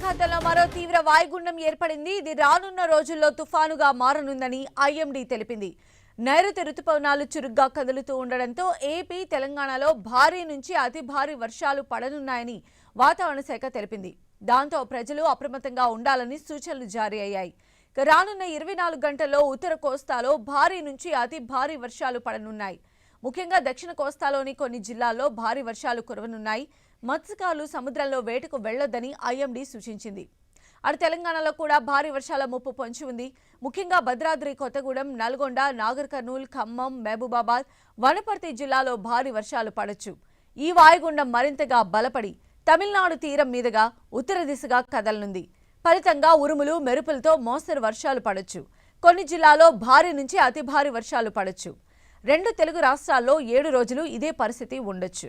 బంగాళాఖాతంలో మరో తీవ్ర వాయుగుండం ఏర్పడింది. ఇది రానున్న రోజుల్లో తుఫానుగా మారనుందని ఐఎండీ తెలిపింది. నైరుతి రుతుపవనాలు చురుగ్గా కదులుతూ ఉండడంతో ఏపీ, తెలంగాణలో భారీ నుంచి అతి భారీ వర్షాలు పడనున్నాయని వాతావరణ శాఖ తెలిపింది. దాంతో ప్రజలు అప్రమత్తంగా ఉండాలని సూచనలు జారీ అయ్యాయి. రానున్న 24 గంటల్లో ఉత్తర కోస్తాలో భారీ నుంచి అతి భారీ వర్షాలు పడనున్నాయి. ముఖ్యంగా దక్షిణ కోస్తాలోని కొన్ని జిల్లాల్లో భారీ వర్షాలు కురవనున్నాయి. మత్స్యకారులు సముద్రంలో వేటకు వెళ్లొద్దని ఐఎండీ సూచించింది. అటు తెలంగాణలో కూడా భారీ వర్షాల ముప్పు పొంచి ఉంది. ముఖ్యంగా భద్రాద్రి కొత్తగూడెం, నల్గొండ, నాగర్ కర్నూల్, ఖమ్మం, మహబూబాబాద్, వనపర్తి జిల్లాలో భారీ వర్షాలు పడొచ్చు. ఈ వాయుగుండం మరింతగా బలపడి తమిళనాడు తీరం మీదుగా ఉత్తర దిశగా కదలనుంది. ఫలితంగా ఉరుములు, మెరుపులతో మోస్తరు వర్షాలు పడొచ్చు. కొన్ని జిల్లాల్లో భారీ నుంచి అతి భారీ వర్షాలు పడొచ్చు. 2 తెలుగు రాష్ట్రాల్లో 7 రోజులు ఇదే పరిస్థితి ఉండొచ్చు.